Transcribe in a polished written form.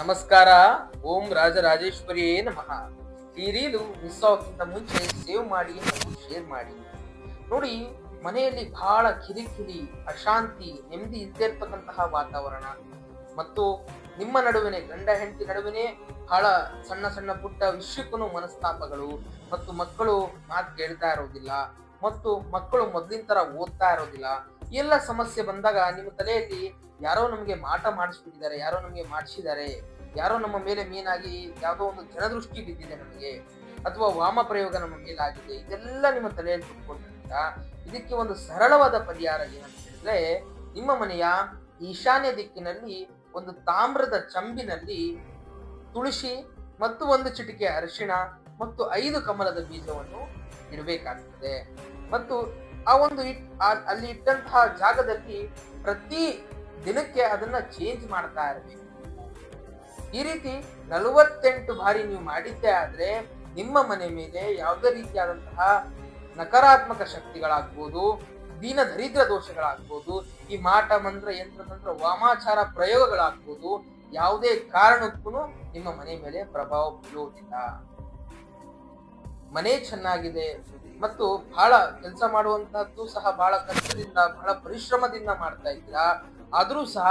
ನಮಸ್ಕಾರ. ಓಂ ರಾಜರಾಜೇಶ್ವರಿಯೇ ನಮಃ. ಈ ರೀಲು ಮಿಸ್ ಆಗೋಕ್ಕಿಂತ ಮುಂಚೆ ಸೇವ್ ಮಾಡಿ ಮತ್ತು ಶೇರ್ ಮಾಡಿ. ನೋಡಿ, ಮನೆಯಲ್ಲಿ ಬಹಳ ಕಿರಿಕಿರಿ, ಅಶಾಂತಿ, ನೆಮ್ಮದಿ ಇದ್ದೇ ಇರ್ತಕ್ಕಂತಹ ವಾತಾವರಣ ಮತ್ತು ನಿಮ್ಮ ನಡುವಿನ ಗಂಡ ಹೆಂಡತಿ ನಡುವಿನೇ ಬಹಳ ಸಣ್ಣ ಸಣ್ಣ ಪುಟ್ಟ ವಿಷಯಕ್ಕೂ ಮನಸ್ತಾಪಗಳು ಮತ್ತು ಮಕ್ಕಳು ಮಾತು ಕೇಳ್ತಾ ಇರೋದಿಲ್ಲ ಮತ್ತು ಮಕ್ಕಳು ಮೊದಲಿನ ತರ ಓದ್ತಾ ಇರೋದಿಲ್ಲ. ಈ ಎಲ್ಲ ಸಮಸ್ಯೆ ಬಂದಾಗ ನಿಮ್ಮ ತಲೆಯಲ್ಲಿ ಯಾರೋ ನಮಗೆ ಮಾಟ ಮಾಡಿಸ್ಬಿಟ್ಟಿದ್ದಾರೆ, ಯಾರೋ ನಮಗೆ ಮಾಡಿಸಿದ್ದಾರೆ, ಯಾರೋ ನಮ್ಮ ಮೇಲೆ ಮೀನಾಗಿ ಯಾವುದೋ ಒಂದು ಜನದೃಷ್ಟಿ ಬಿದ್ದಿದೆ ನಮಗೆ, ಅಥವಾ ವಾಮ ಪ್ರಯೋಗ ನಮ್ಮ ಮೇಲಾಗಿದೆ, ಇದೆಲ್ಲ ನಿಮ್ಮ ತಲೆಯಲ್ಲಿ ತುಂಬಿಕೊಂಡಿದ್ದ ಇದಕ್ಕೆ ಒಂದು ಸರಳವಾದ ಪರಿಹಾರ ಏನಂತ ಹೇಳಿದ್ರೆ, ನಿಮ್ಮ ಮನೆಯ ಈಶಾನ್ಯ ದಿಕ್ಕಿನಲ್ಲಿ ಒಂದು ತಾಮ್ರದ ಚಂಬಿನಲ್ಲಿ ತುಳಸಿ ಮತ್ತು ಒಂದು ಚಿಟಿಕೆ ಅರಿಶಿಣ ಮತ್ತು 5 ಕಮಲದ ಬೀಜವನ್ನು ಇಡಬೇಕಾಗ್ತದೆ. ಮತ್ತು ಆ ಒಂದು ಅಲ್ಲಿ ಇಟ್ಟಂತಹ ಜಾಗದಲ್ಲಿ ಪ್ರತಿ ದಿನಕ್ಕೆ ಅದನ್ನ ಚೇಂಜ್ ಮಾಡ್ತಾ ಇರಬೇಕು. ಈ ರೀತಿ 48 ಬಾರಿ ನೀವು ಮಾಡಿದ್ದೇ ಆದ್ರೆ ನಿಮ್ಮ ಮನೆ ಮೇಲೆ ಯಾವುದೇ ರೀತಿಯಾದಂತಹ ನಕಾರಾತ್ಮಕ ಶಕ್ತಿಗಳಾಗ್ಬೋದು, ದೀನ ದರಿದ್ರ ದೋಷಗಳಾಗ್ಬೋದು, ಈ ಮಾಟ ಮಂತ್ರ ಯಂತ್ರತಂತ್ರ ವಾಮಾಚಾರ ಪ್ರಯೋಗಗಳಾಗ್ಬೋದು, ಯಾವುದೇ ಕಾರಣಕ್ಕೂ ನಿಮ್ಮ ಮನೆ ಮೇಲೆ ಪ್ರಭಾವ ಬೀಳುವುದಿಲ್ಲ. ಮನೆ ಚೆನ್ನಾಗಿದೆ ಮತ್ತು ಬಹಳ ಕೆಲಸ ಮಾಡುವಂತಹದ್ದು ಸಹ ಬಹಳ ಕಷ್ಟದಿಂದ ಬಹಳ ಪರಿಶ್ರಮದಿಂದ ಮಾಡ್ತಾ ಇದ್ದೀರಾ, ಆದ್ರೂ ಸಹ